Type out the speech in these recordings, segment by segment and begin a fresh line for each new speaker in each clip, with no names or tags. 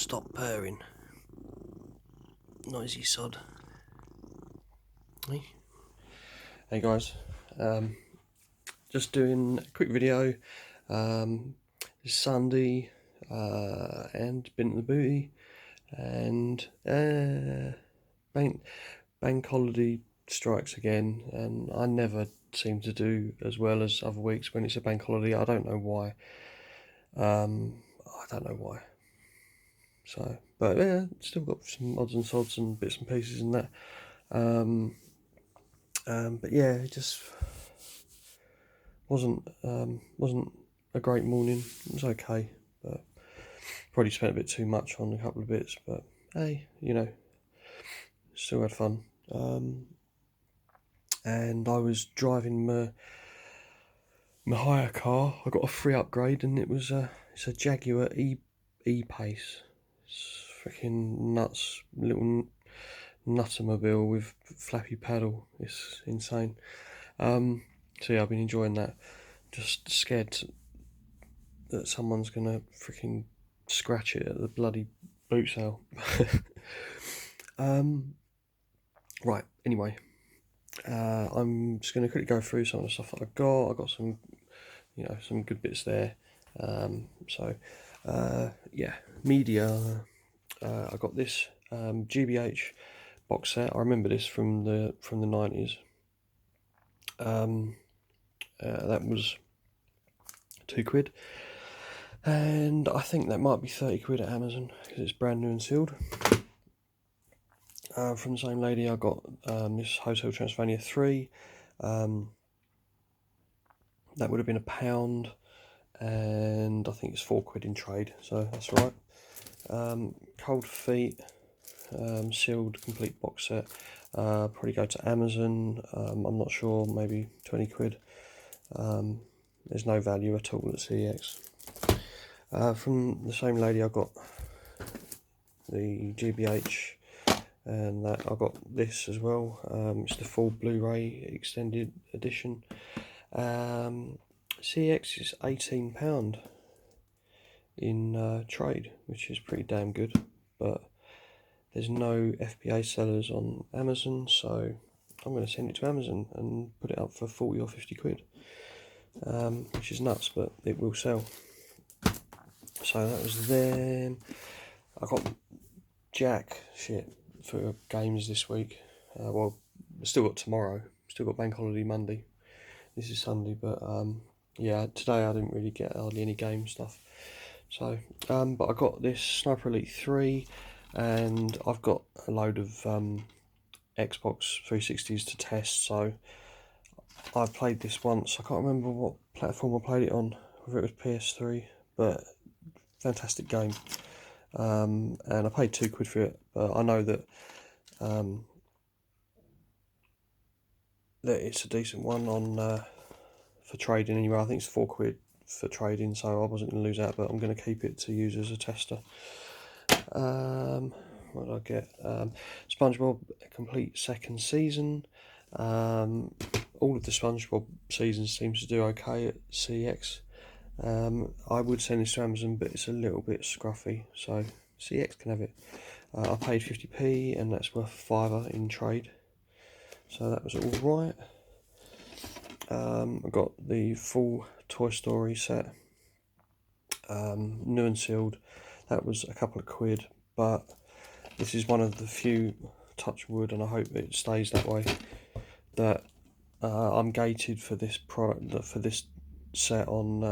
stop purring. Noisy sod. Hey guys, just doing a quick video. It's Sunday, and been to the booty, and bank holiday strikes again, and I never seem to do as well as other weeks when it's a bank holiday. I don't know why. So, but yeah, still got some odds and sods and bits and pieces in that. But yeah, it just wasn't a great morning. It was okay, but probably spent a bit too much on a couple of bits. But hey, still had fun. And I was driving my hire car. I got a free upgrade, and it's a Jaguar E-Pace. It's freaking nuts, little nuttermobile with flappy paddle. It's insane. So yeah, I've been enjoying that. Just scared that someone's gonna freaking scratch it at the bloody boot sale. Right, anyway, I'm just gonna quickly go through some of the stuff that I got. I got some, some good bits there. Yeah, media. I got this GBH box set. I remember this from the 90s. That was £2, and I think that might be £30 at Amazon because it's brand new and sealed. From the same lady, I got this Hotel Transylvania 3. That would have been £1, and I think it's £4 in trade, so that's all right. Cold Feet sealed complete box set. Probably go to Amazon. I'm not sure, maybe £20. There's no value at all at CEX. From the same lady, I got the GBH, and that I got this as well. It's the full Blu-ray extended edition. CEX is £18 in trade, which is pretty damn good, but there's no FBA sellers on Amazon, so I'm going to send it to Amazon and put it up for 40 or 50 quid, which is nuts, but it will sell. So that was them. I got jack shit for games this week. Well, still got tomorrow, still got bank holiday Monday. This is Sunday, but yeah, today I didn't really get hardly any game stuff. So, but I got this Sniper Elite 3, and I've got a load of Xbox 360s to test. So I played this once. I can't remember what platform I played it on, whether it was PS3, but fantastic game. And I paid £2 for it, but I know that that it's a decent one on for trading anyway. I think it's £4 for trading, so I wasn't going to lose out, but I'm going to keep it to use as a tester. What did I get? SpongeBob complete second season. All of the SpongeBob seasons seems to do okay at CX. I would send this to Amazon, but it's a little bit scruffy, so CX can have it. I paid 50p, and that's worth £5 in trade, so that was all right. I got the full Toy Story set, new and sealed. That was a couple of quid, but this is one of the few, touch wood, and I hope it stays that way, that I'm gated for this product, for this set on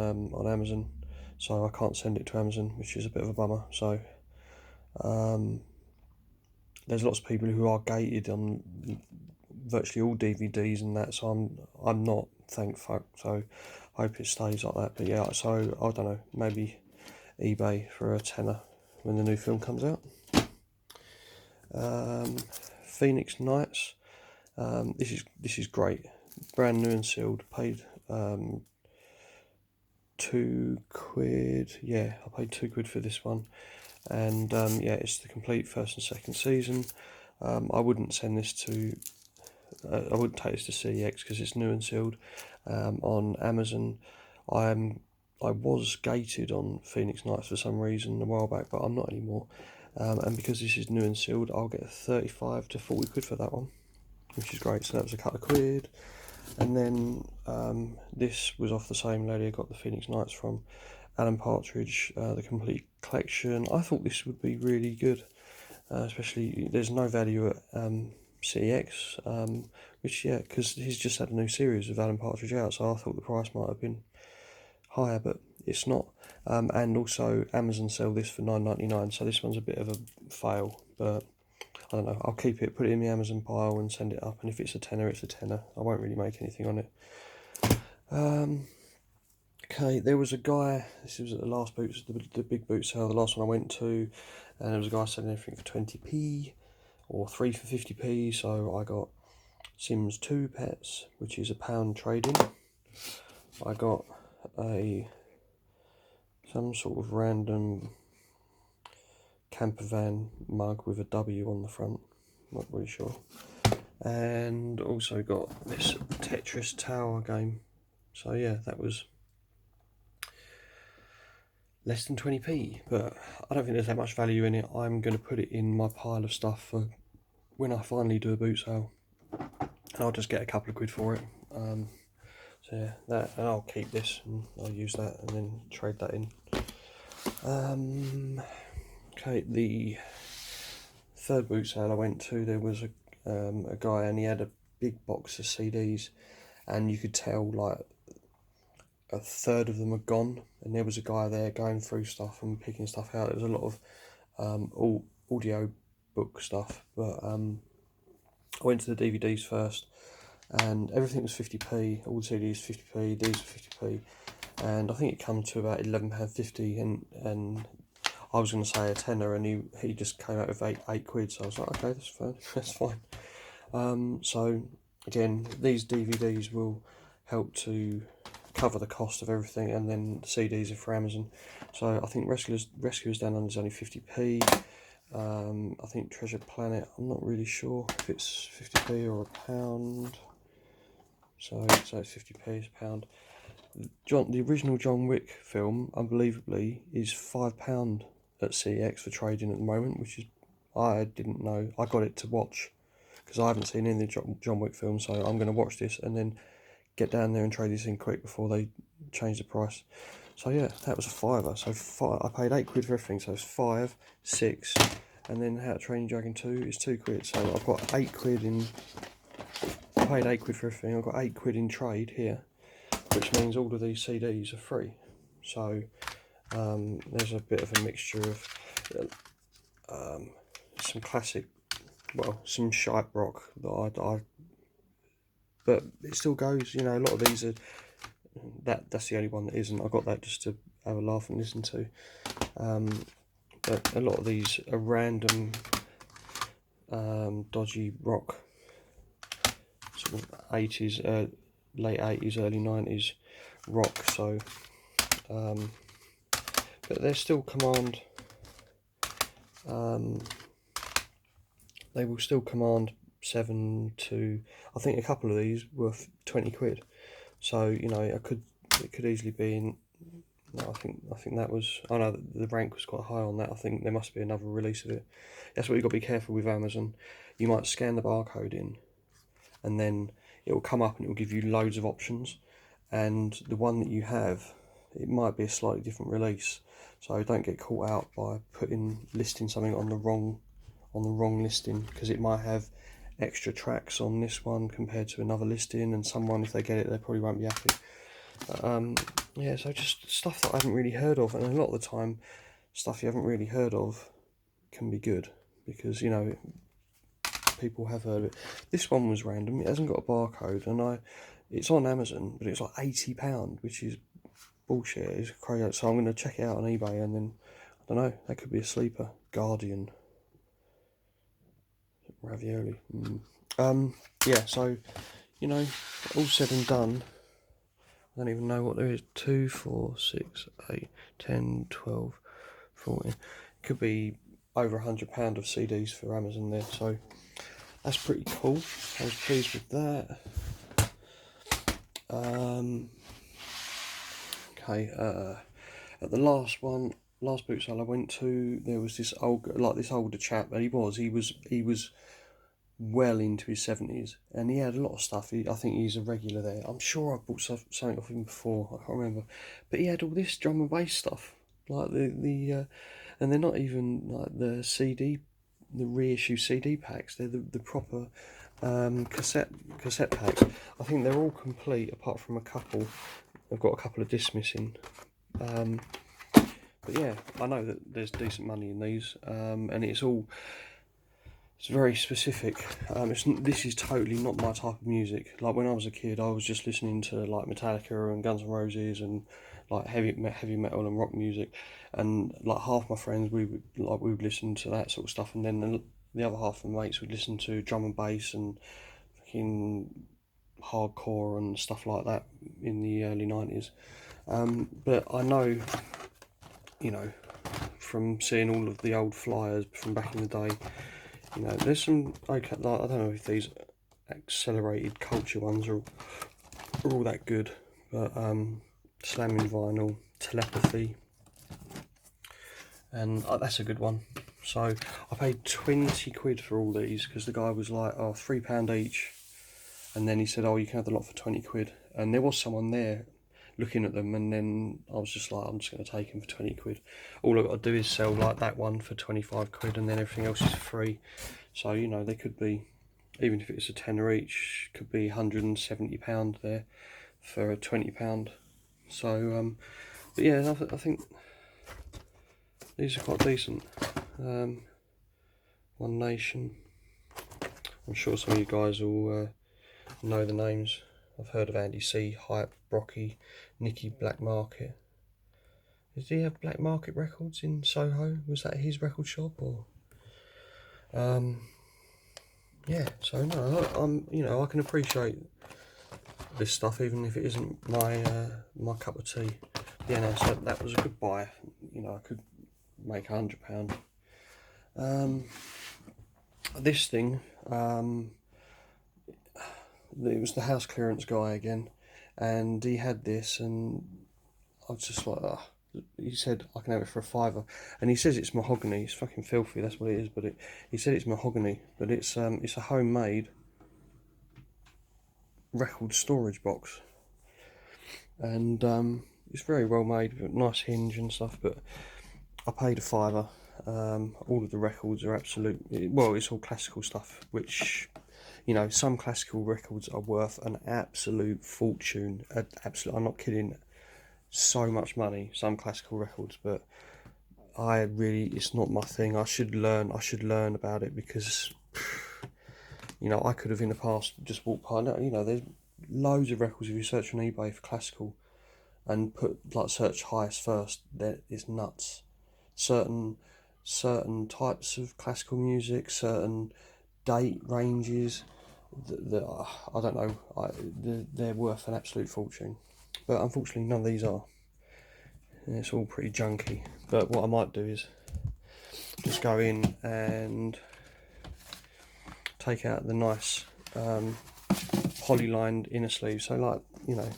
Amazon, so I can't send it to Amazon, which is a bit of a bummer. So there's lots of people who are gated on virtually all DVDs and that, so I'm not, thank fuck. So I hope it stays like that. But yeah, so I don't know, maybe eBay for a tenner when the new film comes out. Phoenix Nights. This is great, brand new and sealed. Paid £2. Yeah, I paid £2 for this one, and yeah, it's the complete first and second season. I wouldn't send this to. I wouldn't take this to CEX because it's new and sealed. On Amazon, I'm I was gated on Phoenix Nights for some reason a while back, but I'm not anymore. And because this is new and sealed, I'll get 35 to 40 quid for that one, which is great. So that was a couple of quid. And then this was off the same lady I got the Phoenix Nights from, Alan Partridge, the complete collection. I thought this would be really good, especially there's no value at CEX, which, yeah, because he's just had a new series of Alan Partridge out, so I thought the price might have been higher, but it's not. And also Amazon sell this for $9.99, so this one's a bit of a fail, but I don't know, I'll keep it, put it in the Amazon pile and send it up, and if it's a tenner, it's a tenner. I won't really make anything on it. Okay, there was a guy, this was at the last boots, the big boot sale, the last one I went to, and there was a guy selling everything for 20p, or 3 for 50p, so I got Sims 2 pets, which is £1 trade-in. I got some sort of random camper van mug with a W on the front, not really sure. And also got this Tetris Tower game. So yeah, that was less than 20p, but I don't think there's that much value in it. I'm going to put it in my pile of stuff for when I finally do a boot sale, and I'll just get a couple of quid for it. So yeah, that, and I'll keep this and I'll use that and then trade that in. Okay, the third boot sale I went to, there was a guy and he had a big box of CDs, and you could tell like a third of them are gone, and there was a guy there going through stuff and picking stuff out. There was a lot of audio book stuff, but I went to the DVDs first, and everything was 50p, all the CDs 50p, these were 50p, and I think it came to about £11.50, and I was going to say a tenner, and he just came out with eight quid, so I was like, okay, that's fine, that's fine. So again, these DVDs will help to cover the cost of everything, and then the CDs are for Amazon. So I think Rescuers Down Under is only 50p. I think Treasure Planet, I'm not really sure if it's 50p or £1. So it's 50p, it's £1. The original John Wick film, unbelievably, is £5 at CX for trading at the moment, which is, I didn't know. I got it to watch because I haven't seen any of the John Wick films, so I'm going to watch this and then get down there and trade this in quick before they change the price. So yeah, that was a fiver. So I paid 8 quid for everything, so it's 5, 6, and then How to Train Your Dragon 2 is 2 quid. So I've got 8 quid in. I paid 8 quid for everything. I've got 8 quid in trade here, which means all of these CDs are free. So there's a bit of a mixture of some classic, well, some shite rock that I but it still goes, you know. A lot of these are, that's the only one that isn't. I got that just to have a laugh and listen to. But a lot of these are random dodgy rock, sort of 80s, late 80s, early 90s rock, so but they're still command, they will still command 7 to, I think a couple of these were 20 quid, so you know, it could easily be in. No, I think that was, I know the rank was quite high on that. I think there must be another release of it. That's what you've got to be careful with Amazon. You might scan the barcode in, and then it will come up and it will give you loads of options, and the one that you have, it might be a slightly different release, so don't get caught out by listing something on the wrong listing, because it might have extra tracks on this one compared to another listing, and someone, if they get it, they probably won't be happy. Yeah, so just stuff that I haven't really heard of, and a lot of the time stuff you haven't really heard of can be good, because, you know, people have heard of it. This one was random, it hasn't got a barcode, and it's on Amazon, but it's like £80, which is bullshit. It's crazy. So I'm going to check it out on eBay, and then, I don't know, that could be a sleeper. Guardian ravioli. Yeah, so, you know, all said and done, I don't even know what there is. 2, 4, 6, 8, 10, 12, 14. Could be over £100 of CDs for Amazon there, so that's pretty cool. I was pleased with that. okay, at the last boot sale I went to, there was this older chap, and he was well into his 70s, and he had a lot of stuff. I think he's a regular there. I'm sure I've bought something off him before, I can't remember, but he had all this drum and bass stuff, like and they're not even like the reissue CD packs. They're the proper cassette packs. I think they're all complete apart from a couple. I've got a couple of discs missing. But yeah, I know that there's decent money in these, and it's very specific. This is totally not my type of music. Like when I was a kid, I was just listening to like Metallica and Guns N' Roses and like heavy metal and rock music, and like half my friends we would listen to that sort of stuff, and then the other half of my mates would listen to drum and bass and fucking hardcore and stuff like that in the early 90s. But I know, you know, from seeing all of the old flyers from back in the day, you know, there's some, okay, like, I don't know if these accelerated culture ones are all that good, but Slamming Vinyl, Telepathy, and that's a good one. So I paid 20 quid for all these, because the guy was like, oh, £3 each, and then he said, oh, you can have the lot for 20 quid, and there was someone there looking at them, and then I was just like, I'm just going to take them for 20 quid. All I've got to do is sell like that one for 25 quid, and then everything else is free. So, you know, they could be, even if it's a tenner each, could be £170 there for a £20. So, but yeah, I think these are quite decent. One Nation. I'm sure some of you guys will know the names. I've heard of Andy C, Hype, Brocky, Nicky Black Market. Did he have Black Market Records in Soho? Was that his record shop, or? Yeah. So no, you know, I can appreciate this stuff even if it isn't my my cup of tea. Yeah, no. So that was a good buy. You know, I could make £100. This thing, it was the house clearance guy again, and he had this, and I was just like, oh. He said I can have it for £5, and he says it's mahogany. It's fucking filthy, that's what it is. But he said it's mahogany, but it's a homemade record storage box, and it's very well made, with nice hinge and stuff. But I paid £5. All of the records are it's all classical stuff, which, you know, some classical records are worth an absolute fortune. I'm not kidding. So much money, some classical records, but it's not my thing. I should learn about it, because, you know, I could have in the past just walked past. You know, there's loads of records. If you search on eBay for classical and put like search highest first, that is nuts. Certain types of classical music, certain date ranges, that I don't know, they're worth an absolute fortune. But unfortunately none of these are. And it's all pretty junky. But what I might do is just go in and take out the nice poly-lined inner sleeve. So, like, you know,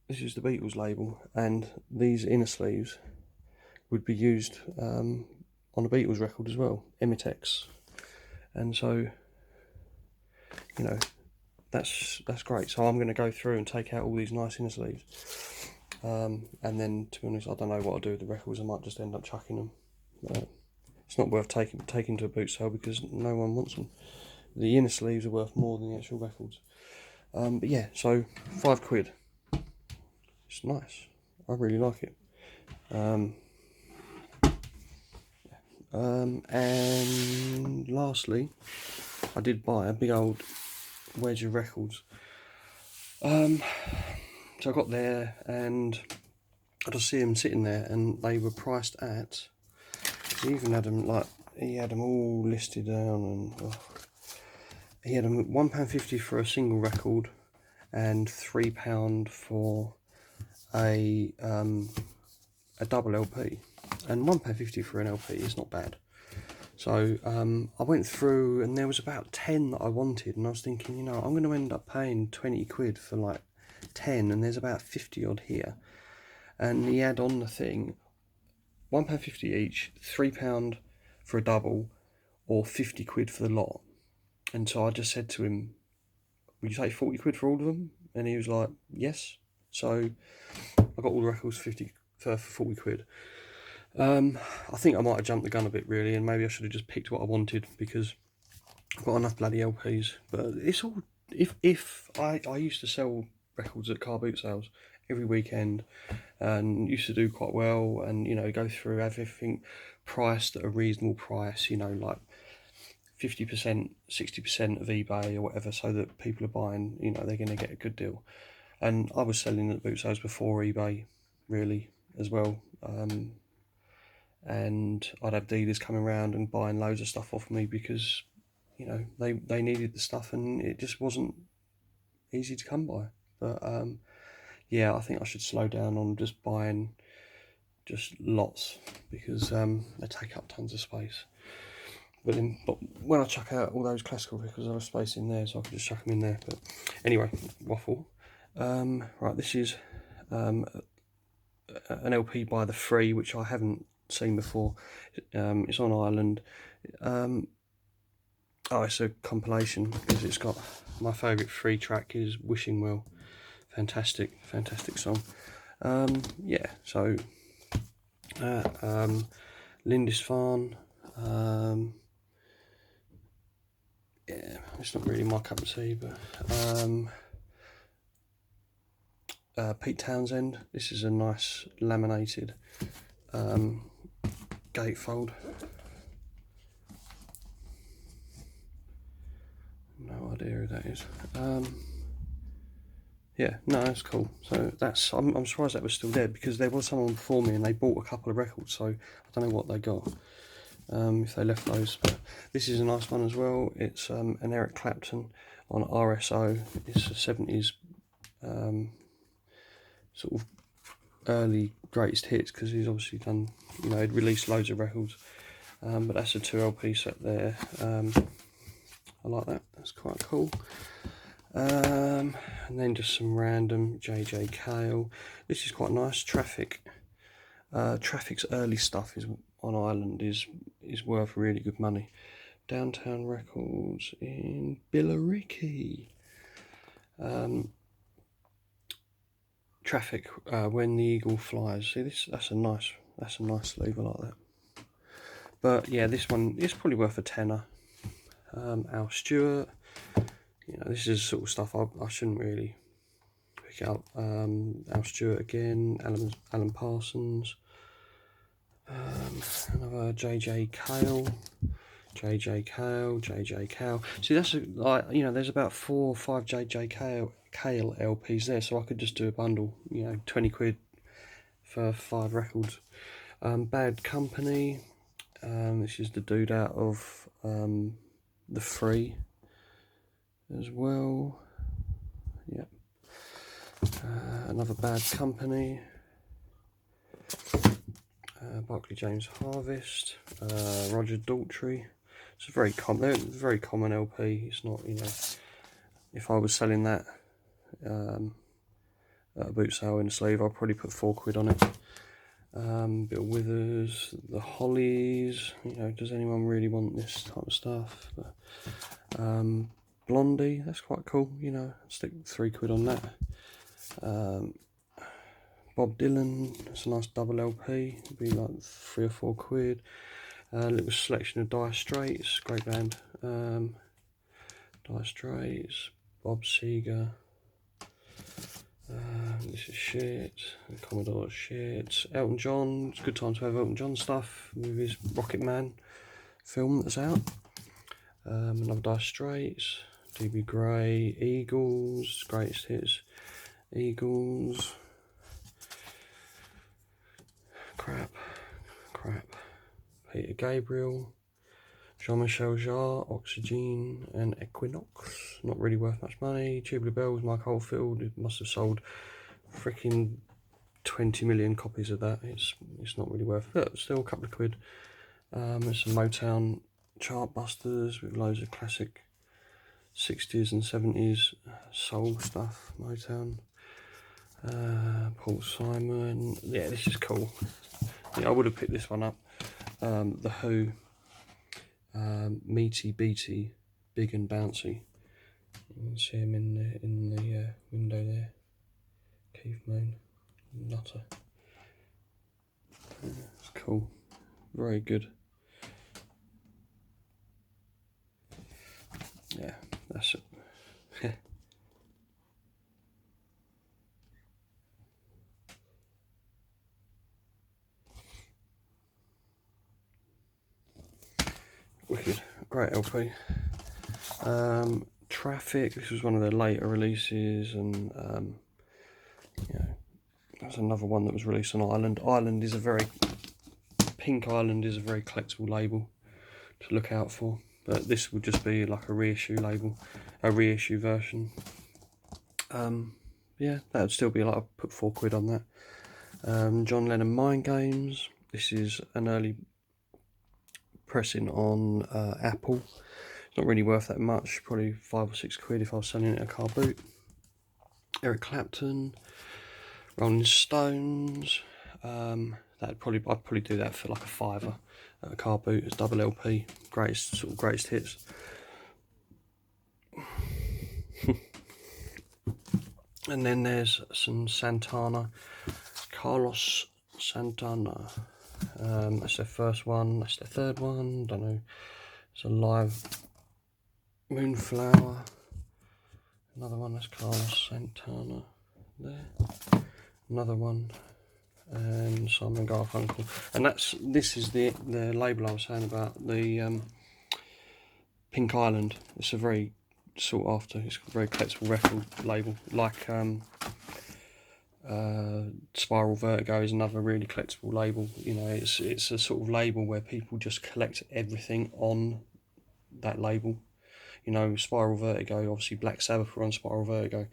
this is the Beatles label, and these inner sleeves would be used on a Beatles record as well, Emitex. And so, you know, that's great. So I'm going to go through and take out all these nice inner sleeves, and then, to be honest, I don't know what I'll do with the records. I might just end up chucking them. It's not worth taking to a boot sale, because no one wants them. The inner sleeves are worth more than the actual records. But yeah, so £5. It's nice. I really like it. And lastly, I did buy a big old wedge of records. So I got there, and I just see them sitting there, and they were priced at. He even had them he had them all listed down, and he had them £1.50 for a single record, and £3 for a double LP, and £1.50 for an LP is not bad. So I went through, and there was about 10 that I wanted, and I was thinking, you know, I'm going to end up paying 20 quid for like for 10, and there's about 50 odd here. And he had on the thing £1.50 each, £3 for a double, or 50 quid for the lot. And so I just said to him, "Would you take 40 quid for all of them?" And he was like, "Yes." So I got all the records for 40 quid. I think I might have jumped the gun a bit, really, and maybe I should have just picked what I wanted, because I've got enough bloody LPs. But it's all, if I used to sell records at Carboot Sales every weekend, and used to do quite well, and go through, have everything priced at a reasonable price, like 50%, 60% of eBay or whatever, so that people are buying, they're going to get a good deal. And I was selling at boot sales before eBay, really, as well. And I'd have dealers coming around and buying loads of stuff off me, because they needed the stuff, and it just wasn't easy to come by. But yeah, I think I should slow down on just buying just lots, because they take up tons of space. But when I chuck out all those classical records, I have space in there, so I can just chuck them in there. But anyway, waffle. Right, this is an LP by The Free, which I haven't seen before. It's on Ireland. Oh, it's a compilation, because it's got my favourite Free track is Wishing Well. Fantastic song. Yeah, so Lindisfarne. Yeah, it's not really my cup of tea, but Pete Townsend. This is a nice laminated gatefold. No idea who that is. Yeah, no, that's cool. So I'm surprised that was still there, because there was someone before me and they bought a couple of records, so I don't know what they got. If they left those. But this is a nice one as well. It's an Eric Clapton on RSO. It's a 70s sort of early greatest hits, because he's obviously done, he'd released loads of records. But that's a 2 LP set there. I like that. That's quite cool. And then just some random JJ Cale. This is quite nice. Traffic. Traffic's early stuff is on Ireland is worth really good money. Downtown Records in Billericay. Traffic, When the Eagle Flies. See this? That's a nice sleeve. I like that. But yeah, this one is probably worth a tenner. Al Stewart. This is sort of stuff I shouldn't really pick up. Al Stewart again. Alan Parsons. Another JJ Cale. JJ Cale. See, that's there's about 4 or 5 JJ Cale LPs there, so I could just do a bundle. 20 quid for 5 records. Bad Company. This is the dude out of The Free as well. Yep. Another Bad Company. Barclay James Harvest. Roger Daltrey. It's a very common LP. It's not, if I was selling that at a boot sale in a sleeve, I'd probably put 4 quid on it. Bill Withers, the Hollies. Does anyone really want this type of stuff? But, Blondie, that's quite cool. Stick 3 quid on that. Bob Dylan, that's a nice double LP. It'd be like 3 or 4 quid. A little selection of Dire Straits, great band. Dire Straits, Bob Seger. This is shit. Commodore's shit. Elton John. It's a good time to have Elton John stuff with his Rocket Man film that's out. Another Dire Straits. DB Gray. Eagles. Greatest hits. Eagles. Crap. Peter Gabriel. Jean-Michel Jarre, Oxygen, and Equinox. Not really worth much money. Tubular Bells, Mike Oldfield. It must have sold freaking 20 million copies of that. It's not really worth it, but still a couple of quid. There's some Motown chart busters with loads of classic 60s and 70s soul stuff. Motown. Paul Simon. Yeah, this is cool. Yeah, I would have picked this one up. The Who. Meaty Beaty, Big and Bouncy. You can see him in the window there. Keith Moon, Nutter. Yeah, it's cool. Very good. Yeah, that's it. Wicked. Great LP. Traffic. This was one of their later releases, and you know, that's another one that was released on Ireland. Pink Island is a very collectible label to look out for, but this would just be like a reissue label, a reissue version. Yeah, that would still be like, I'd put £4 on that. John Lennon Mind Games. This is an early pressing on Apple. It's not really worth that much, probably £5 or £6 if I was selling it at Carboot. Eric Clapton, Rolling Stones. I'd probably do that for like a £5 at a Carboot. It's double LP, greatest hits. And then there's some Santana, Carlos Santana. That's their first one. That's their third one. Don't know. It's a live Moonflower. Another one. That's Carlos Santana. There. Another one. And Simon Garfunkel. And this is the label I was saying about, the Pink Island. It's a very sought after. It's a very collectible record label. Like Spiral Vertigo is another really collectible label. You know, it's a sort of label where people just collect everything on that label. You know, Spiral Vertigo, obviously Black Sabbath were on Spiral Vertigo,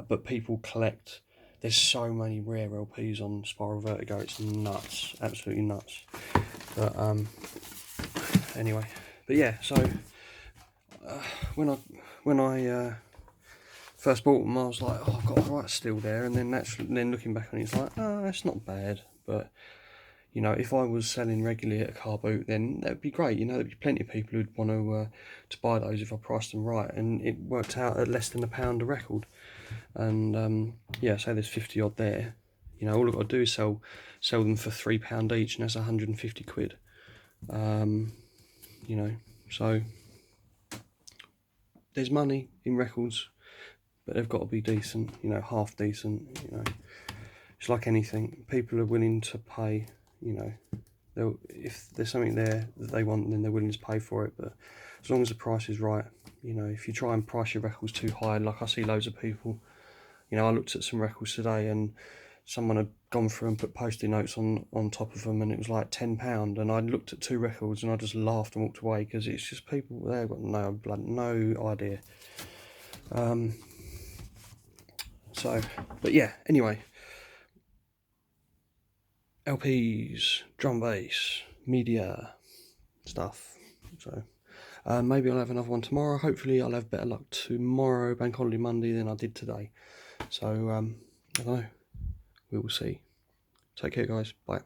but people collect. There's so many rare LPs on Spiral Vertigo. It's nuts, absolutely nuts. But anyway, but yeah. So when I first bought them, I was like, oh, I've got a right steal there. And then looking back on it, it's like, oh, that's not bad. But you know, if I was selling regularly at a car boot, then that would be great. You know, there'd be plenty of people who'd want to buy those if I priced them right. And it worked out at less than £1 a record. And yeah, say there's 50 odd there. You know, all I've got to do is sell them for £3 each, and that's 150 quid. You know, so there's money in records, but they've got to be decent. You know, half decent. You know, it's like anything. People are willing to pay. You know, if there's something there that they want, then they're willing to pay for it. But as long as the price is right, you know, if you try and price your records too high, like I see loads of people. You know, I looked at some records today, and someone had gone through and put post-it notes on top of them, and it was like £10. And I looked at 2 records, and I just laughed and walked away, because it's just people, they've got no idea. So, but yeah, anyway. LPs, drum bass, media stuff. So maybe I'll have another one tomorrow. Hopefully I'll have better luck tomorrow, Bank Holiday Monday, than I did today. So I don't know. We will see. Take care, guys. Bye.